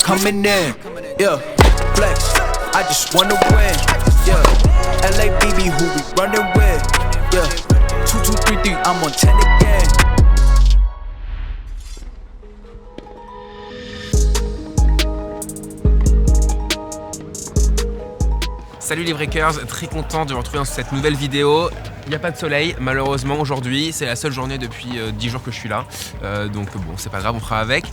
Coming in, yeah, flex. I just wanna win, yeah. LABB, who we running with, yeah. 2, 2, 3, 3, I'm on 10 again. Salut les breakers, très content de vous retrouver dans cette nouvelle vidéo. Il n'y a pas de soleil malheureusement aujourd'hui, c'est la seule journée depuis 10 jours que je suis là, donc bon c'est pas grave, on fera avec.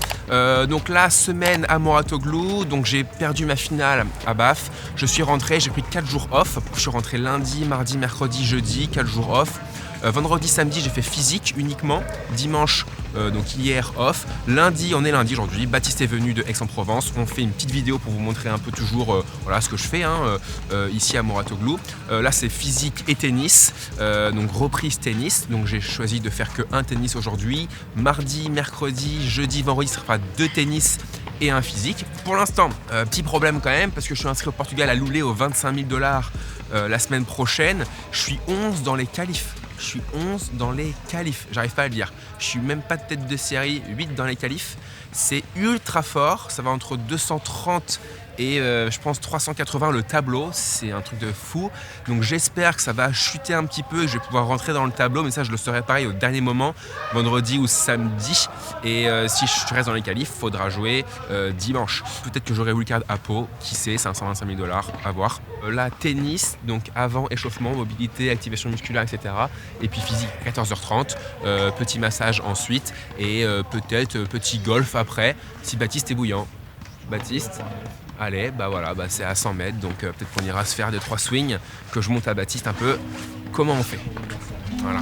Donc la semaine à Mouratoglou, donc j'ai perdu ma finale à BAF, je suis rentré, j'ai pris 4 jours off, je suis rentré lundi, mardi, mercredi, jeudi, 4 jours off. Vendredi, samedi, j'ai fait physique uniquement. Dimanche, donc hier, off. Lundi, on est lundi aujourd'hui. Baptiste est venu de Aix-en-Provence. On fait une petite vidéo pour vous montrer un peu toujours voilà, ce que je fais ici à Mouratoglou. Là, c'est physique et tennis. Donc reprise tennis. Donc j'ai choisi de faire que un tennis aujourd'hui. Mardi, mercredi, jeudi, vendredi, ce sera 2 tennis et un physique. Pour l'instant, petit problème quand même, parce que je suis inscrit au Portugal à Loulé aux 25 000 $ la semaine prochaine. Je suis 11 dans les qualifs. Je suis 11 dans les qualifs, j'arrive pas à le dire. Je suis même pas de tête de série, 8 dans les qualifs. C'est ultra fort, ça va entre 230 et je pense 380 le tableau, c'est un truc de fou. Donc j'espère que ça va chuter un petit peu et que je vais pouvoir rentrer dans le tableau, mais ça je le saurai pareil au dernier moment, vendredi ou samedi. Et si je reste dans les qualifs, il faudra jouer dimanche. Peut-être que j'aurai wildcard à Pau, qui sait, 525 000 $ à voir. Là, tennis, donc avant échauffement, mobilité, activation musculaire, etc. Et puis physique, 14h30, petit massage ensuite et peut-être petit golf après, si Baptiste est bouillant. Baptiste, allez, bah voilà, bah c'est à 100 mètres, donc peut-être qu'on ira se faire 2-3 swings, que je monte à Baptiste un peu comment on fait. Voilà.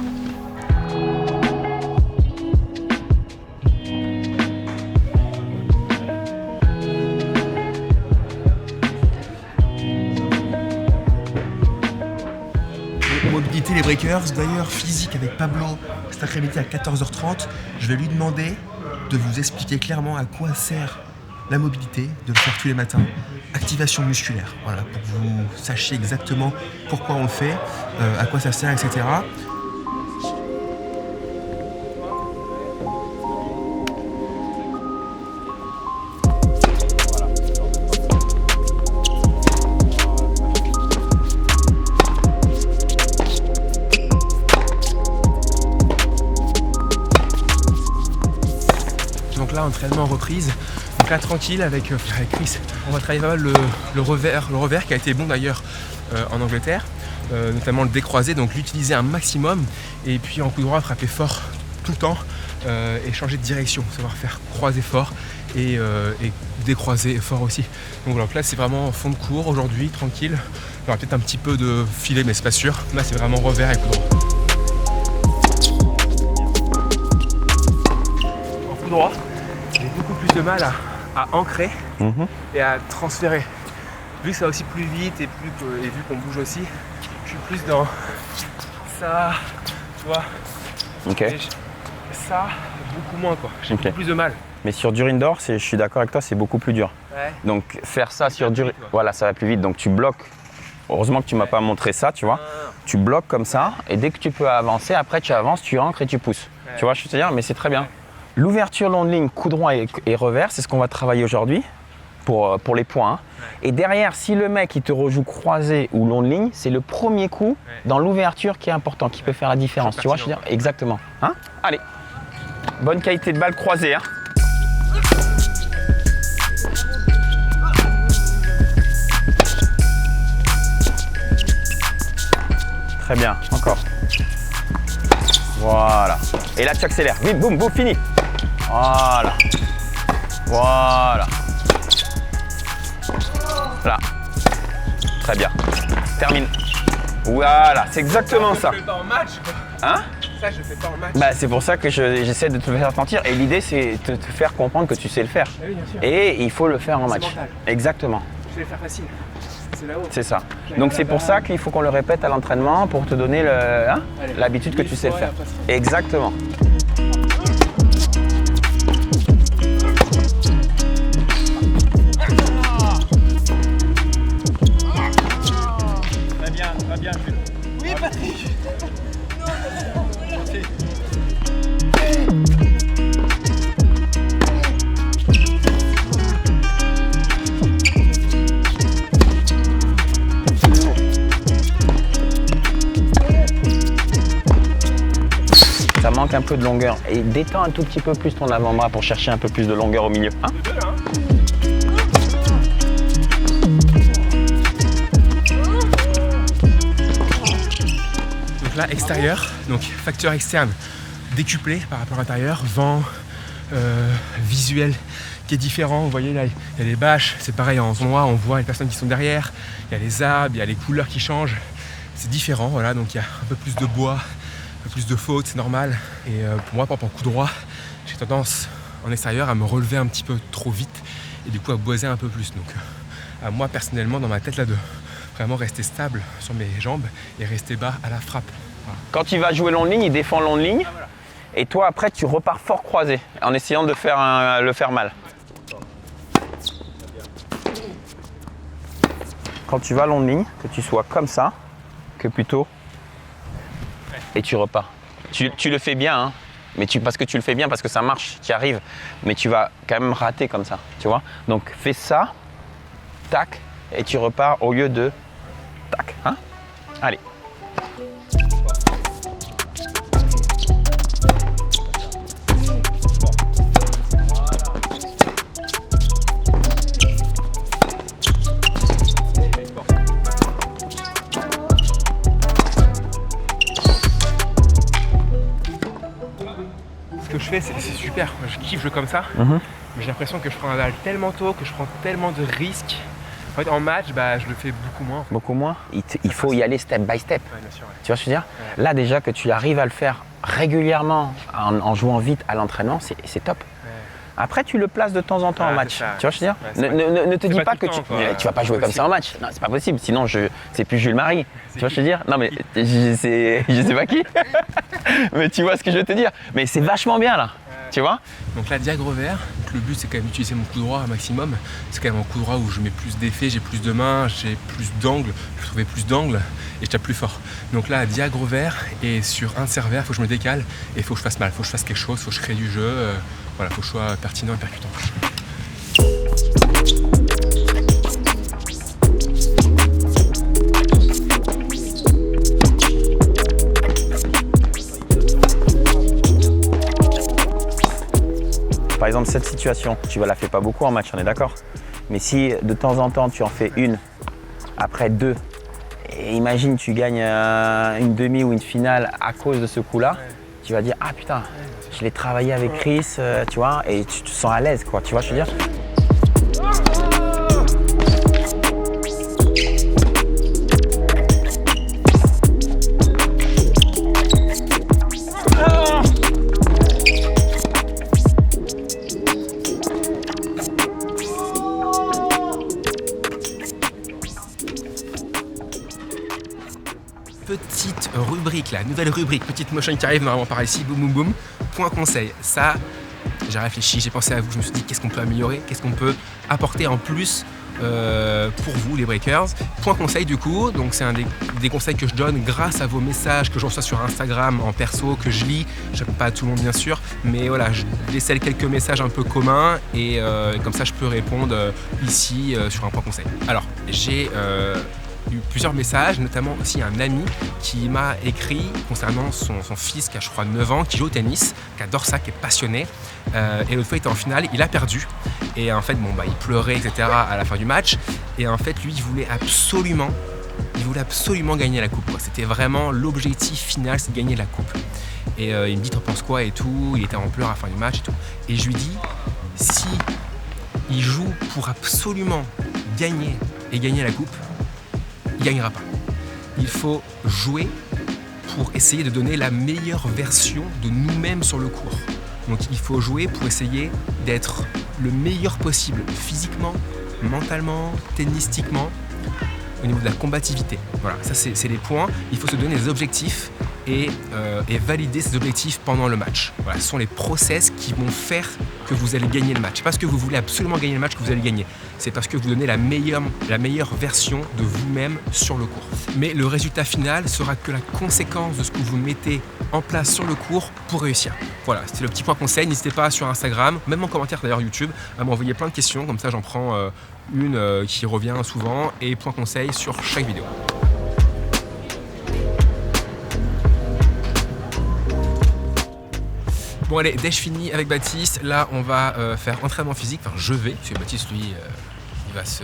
Mobilité les breakers, d'ailleurs physique avec Pablo cet après-midi à 14h30. Je vais lui demander de vous expliquer clairement à quoi sert la mobilité, de le faire tous les matins. Activation musculaire, voilà, pour que vous sachiez exactement pourquoi on le fait, à quoi ça sert, etc. Donc là, entraînement en reprise. Donc là, tranquille avec Chris, on va travailler pas mal le revers qui a été bon d'ailleurs en Angleterre, notamment le décroisé, donc l'utiliser un maximum. Et puis en coup droit, frapper fort tout le temps et changer de direction, savoir faire croiser fort et décroiser fort aussi. Donc voilà, donc là c'est vraiment fond de cours aujourd'hui, tranquille. Il y aura peut-être un petit peu de filet, mais c'est pas sûr. Là c'est vraiment revers et coup droit. En coup droit, j'ai beaucoup plus de mal à ancrer et à transférer. Vu que ça va aussi plus vite et vu qu'on bouge aussi, je suis plus dans ça, tu vois. Ok. Et ça, beaucoup moins quoi. J'ai beaucoup plus de mal. Mais sur dur indoor, je suis d'accord avec toi, c'est beaucoup plus dur. Ouais. Donc faire ça sur dur, voilà, ça va plus vite. Donc tu bloques. Heureusement que tu m'as pas montré ça, tu vois. Tu bloques comme ça et dès que tu peux avancer, après tu avances, tu ancres et tu pousses. Ouais. Tu vois, je veux te dire, mais c'est très bien. L'ouverture longue ligne, coup droit et revers, c'est ce qu'on va travailler aujourd'hui pour les points. Hein. Et derrière, si le mec il te rejoue croisé ou long ligne, c'est le premier coup dans l'ouverture qui est important, qui peut faire la différence. Tu vois, je veux dire, exactement. Hein, allez, bonne qualité de balle croisée. Hein. Très bien, encore. Voilà. Et là, tu accélères. Vite, boum, boum, fini. Voilà. Voilà. Là. Très bien. Termine. Voilà, c'est exactement ça. Je fais pas en match quoi. Hein? Ça, je fais pas en match. Bah, c'est pour ça que j'essaie de te le faire sentir. Et l'idée, c'est de te faire comprendre que tu sais le faire. Ah oui, bien sûr. Et il faut le faire en match. Mental. Exactement. Je vais le faire facile. C'est là-haut. C'est ça. Donc c'est pour ça qu'il faut qu'on le répète à l'entraînement pour te donner l'habitude que tu sais le faire. Exactement. Va bien, Jules. Oui, Patrick. Ça manque un peu de longueur. Et détends un tout petit peu plus ton avant-bras pour chercher un peu plus de longueur au milieu. Hein? Donc là, extérieur, donc facteur externe décuplé par rapport à l'intérieur, vent, visuel qui est différent. Vous voyez là, il y a les bâches, c'est pareil en endroit, on voit les personnes qui sont derrière, il y a les arbres, il y a les couleurs qui changent, c'est différent, voilà, donc il y a un peu plus de bois, un peu plus de faute, c'est normal. Et pour moi, par rapport au coup droit, j'ai tendance en extérieur à me relever un petit peu trop vite et du coup à boiser un peu plus. Donc à moi personnellement, dans ma tête là, de vraiment rester stable sur mes jambes et rester bas à la frappe. Voilà. Quand il va jouer long ligne, il défend long ligne. Et toi, après, tu repars fort croisé en essayant de le faire mal. Quand tu vas long ligne, que tu sois comme ça, que plutôt, et tu repars. Tu le fais bien, hein, mais parce que tu le fais bien, parce que ça marche, tu y arrives, mais tu vas quand même rater comme ça, tu vois. Donc fais ça, tac, et tu repars au lieu de tac. Hein. Allez. Ce que je fais, c'est super, je kiffe jouer comme ça, mais j'ai l'impression que je prends un balle tellement tôt, que je prends tellement de risques. En fait, en match, je le fais beaucoup moins. Beaucoup moins. Il faut y aller step by step. Ouais, bien sûr, ouais. Tu vois ce que je veux dire? Ouais. Là, déjà que tu arrives à le faire régulièrement en jouant vite à l'entraînement, c'est top. Ouais. Après, tu le places de temps en temps en match. C'est ça. Tu vois ce que je veux Ouais, dire? Ne te C'est dis pas pas tout que le temps, quoi. tu vas pas jouer comme ça en match. Non, c'est pas possible. Sinon, c'est plus Jules Marie. Tu vois ce que je veux dire? Non, mais je sais pas qui. Mais tu vois ce que je veux te dire? Mais c'est vachement bien là. Tu vois? Donc là, diag revers, le but c'est quand même d'utiliser mon coup droit un maximum. C'est quand même un coup droit où je mets plus d'effet, j'ai plus de mains, j'ai plus d'angles, je trouvais plus d'angles et je tape plus fort. Donc là, diag revers et sur un serveur, il faut que je me décale et il faut que je fasse mal, il faut que je fasse quelque chose, il faut que je crée du jeu, voilà, il faut que je sois pertinent et percutant. Par exemple, cette situation, tu ne la fais pas beaucoup en match, on est d'accord? Mais si de temps en temps, tu en fais une, après deux, et imagine tu gagnes une demi ou une finale à cause de ce coup-là, tu vas dire « Ah putain, je l'ai travaillé avec Chris, tu vois, et tu te sens à l'aise, quoi, tu vois ce que je veux dire? Petite rubrique là, nouvelle rubrique, petite motion qui arrive normalement par ici, boum boum boum. Point conseil, ça j'ai réfléchi, j'ai pensé à vous, je me suis dit qu'est-ce qu'on peut améliorer, qu'est-ce qu'on peut apporter en plus pour vous les breakers. Point conseil du coup, donc c'est un des conseils que je donne grâce à vos messages que je reçois sur Instagram en perso, que je lis, je réponds pas à tout le monde bien sûr, mais voilà, je décèle quelques messages un peu communs et comme ça je peux répondre ici sur un point conseil. Alors j'ai eu plusieurs messages, notamment aussi un ami qui m'a écrit concernant son fils qui a je crois 9 ans, qui joue au tennis, qui adore ça, qui est passionné. Et l'autre fois il était en finale, il a perdu. Et en fait il pleurait etc. à la fin du match. Et en fait lui il voulait absolument gagner la coupe. C'était vraiment l'objectif final, c'est de gagner la coupe. Et il me dit t'en penses quoi et tout, il était en pleurs à la fin du match et tout. Et je lui dis si il joue pour absolument gagner la coupe, il ne gagnera pas. Il faut jouer pour essayer de donner la meilleure version de nous-mêmes sur le court. Donc il faut jouer pour essayer d'être le meilleur possible physiquement, mentalement, tennistiquement, au niveau de la combativité. Voilà, ça c'est les points. Il faut se donner des objectifs et valider ces objectifs pendant le match. Voilà, ce sont les process qui vont faire que vous allez gagner le match. C'est parce que vous voulez absolument gagner le match que vous allez gagner. C'est parce que vous donnez la meilleure version de vous-même sur le court. Mais le résultat final sera que la conséquence de ce que vous mettez en place sur le court pour réussir. Voilà, c'était le petit point conseil. N'hésitez pas sur Instagram, même en commentaire d'ailleurs YouTube, à m'envoyer plein de questions. Comme ça, j'en prends une qui revient souvent et point conseil sur chaque vidéo. Bon allez, déj fini avec Baptiste. Là, on va faire entraînement physique. Enfin, je vais, parce que Baptiste, lui, il va se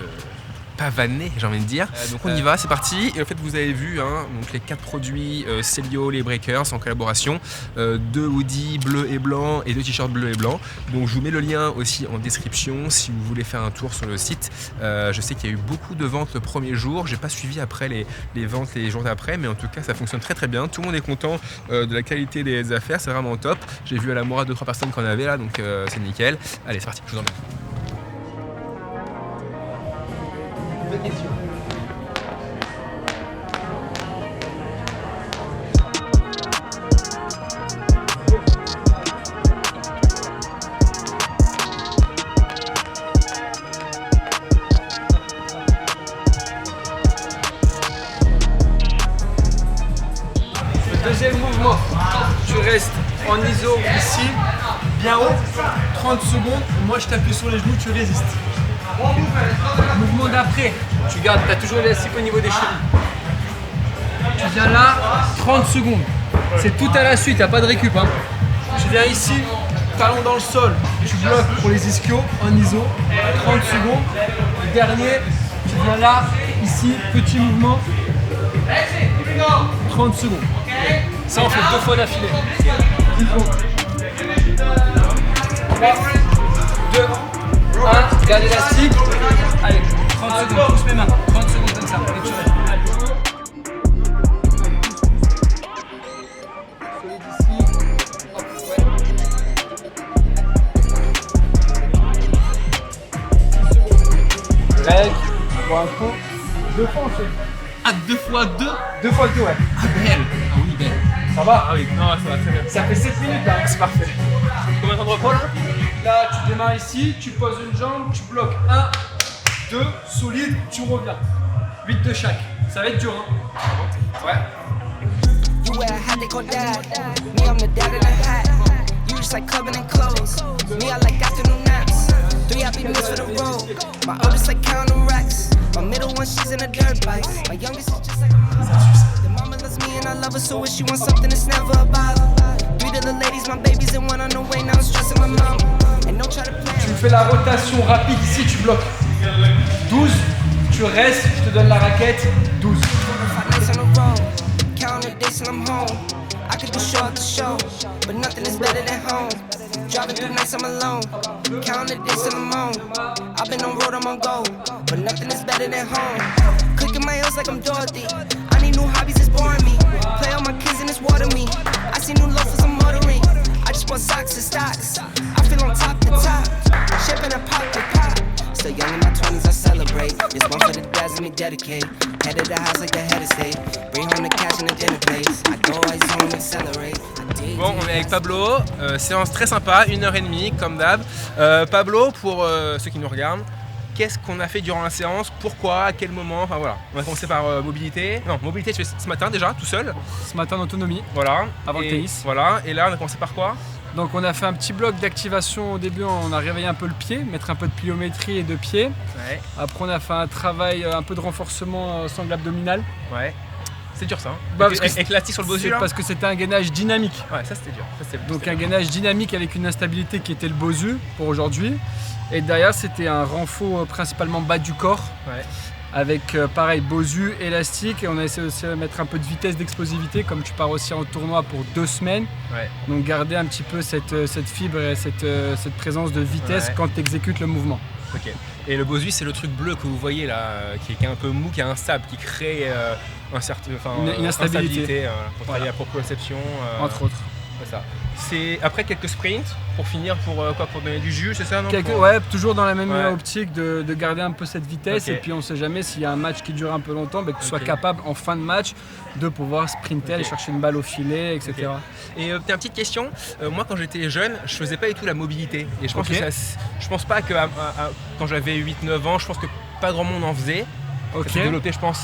pavaner, j'ai envie de dire. Donc on y va, c'est parti. Et en fait, vous avez vu donc les 4 produits Celio, les Breakers en collaboration. 2 hoodies bleus et blancs et 2 t-shirts bleus et blancs. Donc je vous mets le lien aussi en description si vous voulez faire un tour sur le site. Je sais qu'il y a eu beaucoup de ventes le premier jour. J'ai pas suivi après les ventes les jours d'après, mais en tout cas, ça fonctionne très très bien. Tout le monde est content de la qualité des affaires, c'est vraiment top. J'ai vu à la morale 2-3 personnes qu'on avait là, donc c'est nickel. Allez, c'est parti, je vous emmène. Deuxième mouvement, tu restes en iso ici, bien haut, 30 secondes, moi je t'appuie sur les genoux, tu résistes. Mouvement d'après, tu gardes, tu as toujours l'élastique au niveau des chevilles. Tu viens là, 30 secondes, c'est tout à la suite, il n'y a pas de récup. Tu viens ici, talon dans le sol, tu bloques pour les ischios en iso, 30 secondes. Le dernier, tu viens là, ici, petit mouvement, 30 secondes. Ça, on fait 2 fois d'affilée. 3, 2, 1, garde élastique. Allez, 30 secondes, pousse mes mains. 30 secondes comme ça, et tu restes. Solide ici. Hop, ouais. Règle, pour un coup. 2 fois on fait. Ah, 2 fois 2 2 fois 2, ouais. Ah, belle. Ah oui, belle. Ça va? Ah oui, non, ça va très bien. Ça fait 7 minutes là. C'est parfait. Combien de temps de repos là? Là, tu démarres ici, tu poses une jambe, tu bloques 1, 2, solide, tu reviens. 8 de chaque. Ça va être dur, hein? Ouais. You wear a hat, they call dad. Me, I'm the dad in a hat. You just like clubbing and clothes. Me, I like afternoon naps. 3 happy meals for the road. My oldest like counting racks. My middle one, she's in a dirt bike. My youngest is just like the mama loves me and I love her, so if she wants something, it's never a bother. 3 to the ladies, my babies, and 1 on the way. Now I'm stressing my mom. And don't try to play. Tu fais la rotation rapide ici, tu bloques. 12, tu restes, je te donne la raquette. 12. 5 nights on the road. Counting the days till I'm home. I could do show after show, but nothing is better than home. Driving through nights I'm alone. Counting the days till I'm home. I've been on road, I'm on go, but nothing is better than home. Clicking my heels like I'm Dorothy. I need new hobbies, it's boring me. Play all my kids and it's water me. I see new loafers, I'm ordering. I just want socks and stocks. I feel on top to top. Shipping a pop to pop. Still young in my 20s, I celebrate. This one for the dads, let me dedicate. Head of the house like the head of state. Bring home the cash and the dinner place. I go always home and accelerate. Bon, on est avec Pablo, séance très sympa, 1h30 comme d'hab. Pablo, pour ceux qui nous regardent, qu'est-ce qu'on a fait durant la séance? Pourquoi? À quel moment? Enfin voilà, on va commencer par mobilité. Non, mobilité tu fais ce matin déjà, tout seul. Ce matin en autonomie, Voilà. avant le tennis. Voilà, et là on a commencé par quoi? Donc on a fait un petit bloc d'activation au début, on a réveillé un peu le pied, mettre un peu de pliométrie et de pied. Ouais, Après on a fait un travail, un peu de renforcement sangle abdominal. ouais. C'est dur ça, hein? Bah, parce que avec l'élastique sur le bosu là? Parce que c'était un gainage dynamique. Ouais, ça c'était dur. Donc un gainage dynamique avec une instabilité qui était le bosu pour aujourd'hui. Et derrière c'était un renfort principalement bas du corps. Ouais. Avec pareil bosu, élastique, et on a essayé aussi de mettre un peu de vitesse, d'explosivité, comme tu pars aussi en tournoi pour 2 semaines. Ouais. Donc garder un petit peu cette fibre et cette présence de vitesse Ouais. quand tu exécutes le mouvement. Ok. Et le bosu, c'est le truc bleu que vous voyez là, qui est un peu mou, qui est instable, qui crée Une instabilité. pour travailler la proprioception. Entre autres. C'est ça. C'est après quelques sprints pour finir pour quoi, pour donner du jus, c'est ça non? Ouais, toujours dans la même Ouais. optique de garder un peu cette vitesse. Ok. Et puis on sait jamais s'il y a un match qui dure un peu longtemps, que tu sois Ok. capable en fin de match de pouvoir sprinter, aller chercher une balle au filet, etc. Ok. Et une petite question, moi quand j'étais jeune, je faisais pas du tout la mobilité. Et je pense Ok. que je pense pas que quand j'avais 8-9 ans, je pense que pas grand monde en faisait. Ok. Ça s'est développé, je pense.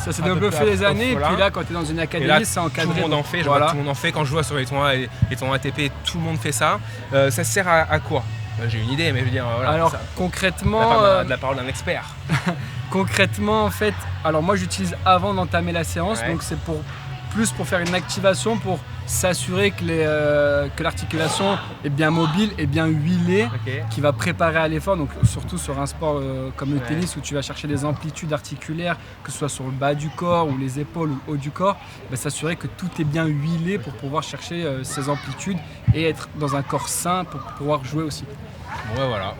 Ça s'est un peu développé plus les années, voilà. et puis là quand tu es dans une Et académie, là, c'est tout encadré. le monde en donc fait, je voilà. vois tout le monde en fait. Quand je vois sur les tournois ATP, tout le monde fait ça. Ça sert à quoi? J'ai une idée, mais je veux dire, voilà. Alors ça, concrètement, de la parole d'un expert. concrètement en fait, alors moi j'utilise avant d'entamer la séance, Ouais. donc c'est pour plus pour faire une activation, pour s'assurer que l'articulation est bien mobile et bien huilée, qui va préparer à l'effort. Donc surtout sur un sport comme le tennis où tu vas chercher des amplitudes articulaires, que ce soit sur le bas du corps ou les épaules ou le haut du corps, s'assurer que tout est bien huilé pour pouvoir chercher ces amplitudes et être dans un corps sain pour pouvoir jouer aussi. Bon, voilà.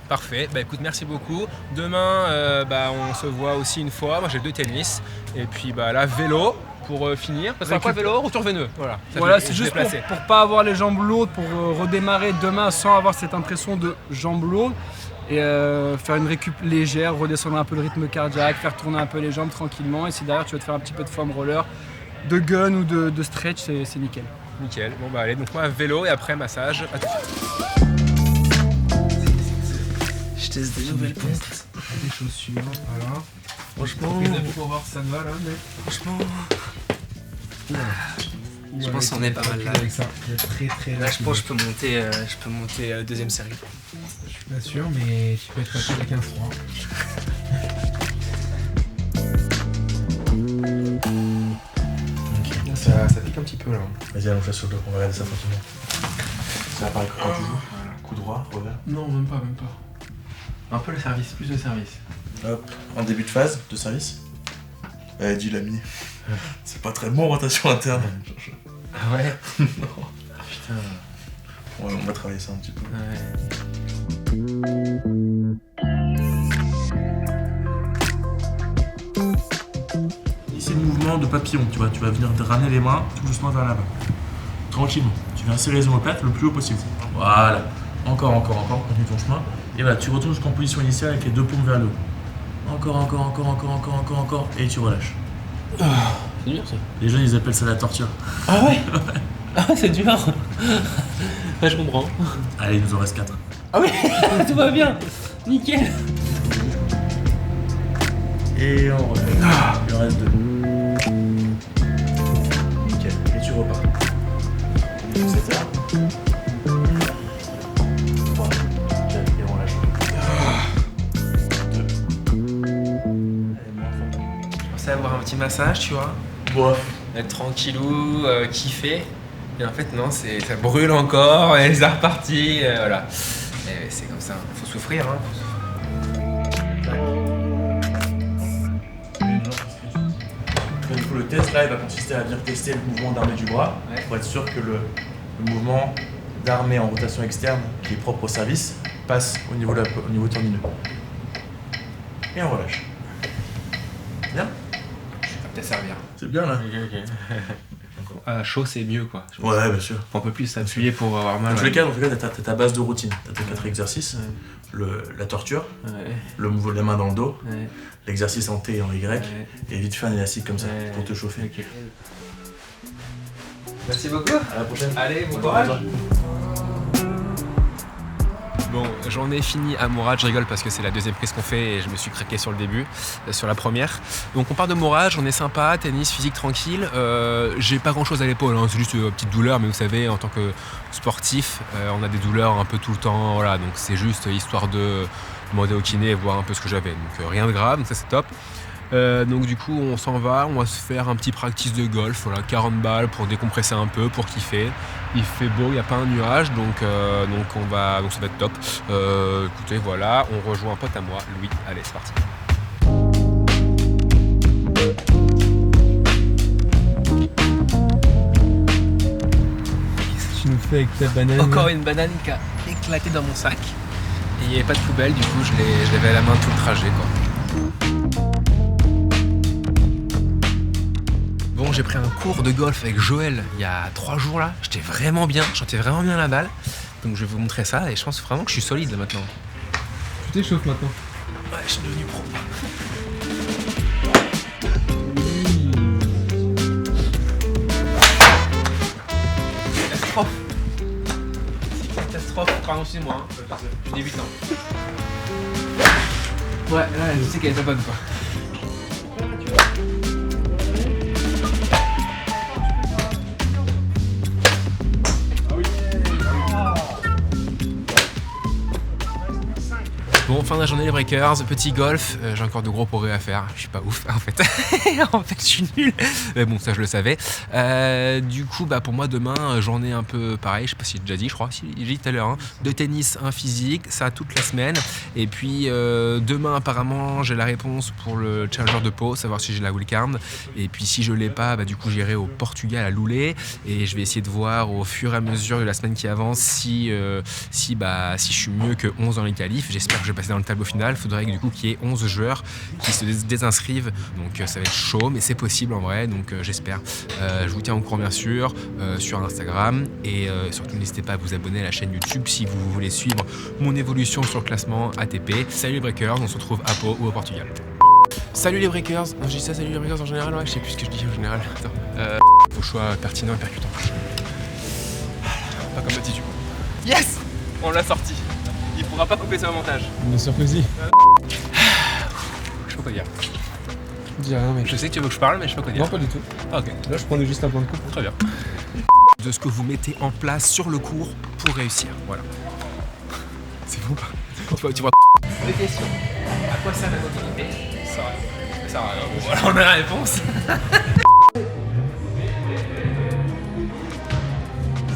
Parfait, écoute, merci beaucoup. Demain, on se voit aussi une fois. Moi j'ai 2 tennis. Et puis là, vélo pour finir. Ça sera quoi, vélo? Retour veineux. Voilà, c'est juste pour pas avoir les jambes lourdes, pour redémarrer demain sans avoir cette impression de jambes lourdes. Et faire une récup légère, redescendre un peu le rythme cardiaque, faire tourner un peu les jambes tranquillement. Et si derrière tu veux te faire un petit peu de foam roller, de gun ou de stretch, c'est nickel. Nickel. Bon allez, donc moi vélo et après massage. À tout de suite. Je teste des nouvelles pompes. Des chaussures, voilà. Franchement, pour voir si ça va là, mec. Franchement, je pense qu'on est pas mal là. Avec ça. Très très Là, je pense que je peux monter deuxième série. Je suis pas sûr, mais tu peux être passé avec un froid. Ça pique un petit peu là. Vas-y, allons-y sur le dos, on va regarder ça tranquillement. Ça apparaît quand tu joues. Voilà. Coup droit, revers. Non, même pas. Un peu le service, plus de service. Hop, en début de phase de service. Dis l'ami. C'est pas très bon rotation interne. Ah ouais. Non. Putain. Ouais, on va travailler ça un petit peu. Ici le mouvement de papillon, tu vois, tu vas venir ramener les mains tout doucement vers là-bas. Tranquillement. Tu viens serrer les omoplates le plus haut possible. Voilà. Encore, continue ton chemin. Et voilà, tu retournes jusqu'en position initiale avec les 2 paumes vers le haut. Encore. Et tu relâches. C'est dur ça. Les jeunes, ils appellent ça la torture. Ah ouais. Ah c'est dur. Ouais, je comprends. Allez, il nous en reste 4. Ah oui. Tout va bien. Nickel. Et on refait. Il en reste 2. Nickel. Et tu repars. C'est ça. 3, 4, et on lâche. 2. Allez, moins fort. Je pensais avoir un petit massage, tu vois. Bof. Être tranquillou, kiffer. Et en fait, non, ça brûle encore et c'est reparti. Voilà. Et c'est comme ça. Faut souffrir, hein. Du coup, le test là, il va consister à venir tester le mouvement d'armée du bras pour être sûr que le mouvement d'armée en rotation externe, qui est propre au service, passe au niveau tendineux. Et on relâche. Bien. Ça va peut-être servir. C'est bien là. Chaud, c'est mieux, quoi. Ouais, bien sûr. On peut plus s'appuyer pour avoir mal. Dans tous les cas, t'as ta base de routine. T'as tes 4 exercices. La torture, le mouvement des mains dans le dos, l'exercice en T et en Y, et vite fait un élastique comme ça pour te chauffer. Okay. Merci beaucoup. À la prochaine. Allez, bon courage. Bon, j'en ai fini à Mourad, je rigole parce que c'est la deuxième prise qu'on fait et je me suis craqué sur le début, sur la première. Donc on part de Mourad, on est sympa, tennis, physique tranquille. J'ai pas grand chose à l'épaule, hein, c'est juste une petite douleur, mais vous savez, en tant que sportif, on a des douleurs un peu tout le temps, voilà, donc c'est juste histoire de demander au kiné et voir un peu ce que j'avais. Donc rien de grave, donc ça c'est top. Donc du coup on s'en va, on va se faire un petit practice de golf, voilà, 40 balles pour décompresser un peu, pour kiffer. Il fait beau, il n'y a pas un nuage, donc ça va être top. Écoutez, voilà, on rejoint un pote à moi, Louis. Allez, c'est parti. Qu'est-ce que tu nous fais avec ta banane? Encore une banane qui a éclaté dans mon sac. Et il n'y avait pas de poubelle, du coup je l'avais à la main tout le trajet, quoi. Bon, j'ai pris un cours de golf avec Joël il y a 3 jours là. J'étais vraiment bien, je chantais vraiment bien la balle. Donc je vais vous montrer ça et je pense vraiment que je suis solide là maintenant. Tu t'échauffes maintenant. Ouais, je suis devenu pro. Catastrophe. C'est catastrophe. Pardon, excusez-moi, hein. Je suis débutant. Ouais, là, je sais qu'elle est pas bonne quoi. Bon, fin de la journée les breakers, petit golf, j'ai encore de gros progrès à faire, je suis pas ouf en fait. En fait je suis nul, mais bon ça je le savais. Du coup bah pour moi demain journée un peu pareil, je sais pas si j'ai déjà dit, je crois, si j'ai dit tout à l'heure, hein. 2 tennis, 1 physique, ça toute la semaine. Et puis demain apparemment j'ai la réponse pour le Challenger de Pau, savoir si j'ai la wildcard. Et puis si je l'ai pas, bah du coup j'irai au Portugal à Loulé et je vais essayer de voir au fur et à mesure de la semaine qui avance si je suis mieux que 11 dans les qualifs. J'espère que je vais passer dans le tableau final. Il faudrait que du coup qu'il y ait 11 joueurs qui se désinscrivent. Donc ça va être chaud, mais c'est possible en vrai. Donc j'espère. Je vous tiens au courant bien sûr sur Instagram. Et surtout n'hésitez pas à vous abonner à la chaîne YouTube si vous voulez suivre mon évolution sur le classement ATP. Salut les breakers, on se retrouve à Pau ou au Portugal. Salut les breakers. Je dis ça, salut les breakers en général, ouais, je sais plus ce que je dis en général. Attends. Faut que je sois pertinent et percutant. Pas comme Mathieu. Yes! On l'a sorti. Il pourra pas couper ça au montage. Bien sûr que si. Je sais pas quoi dire. Dis rien, mec. Je sais que tu veux que je parle, mais je sais pas quoi dire. Non, pas du tout. Ah, ok. Là, je prenais juste un point de coupe. Très bien. De ce que vous mettez en place sur le cours pour réussir. Voilà. C'est bon ou pas? Tu vois. Deux questions. À quoi sert la mobilité? Ça sert à rien. Bon, voilà, on a la réponse.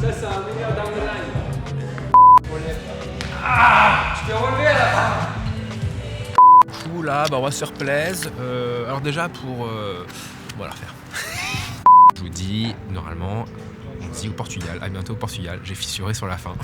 Ça, c'est un meilleur down the line. Ah! Je t'ai relevé à la fin. Du coup, là, bah, on va se faire plaisir. Alors, déjà, pour. On va la refaire. Je vous dis, normalement, on se dit au Portugal. À bientôt au Portugal. J'ai fissuré sur la fin.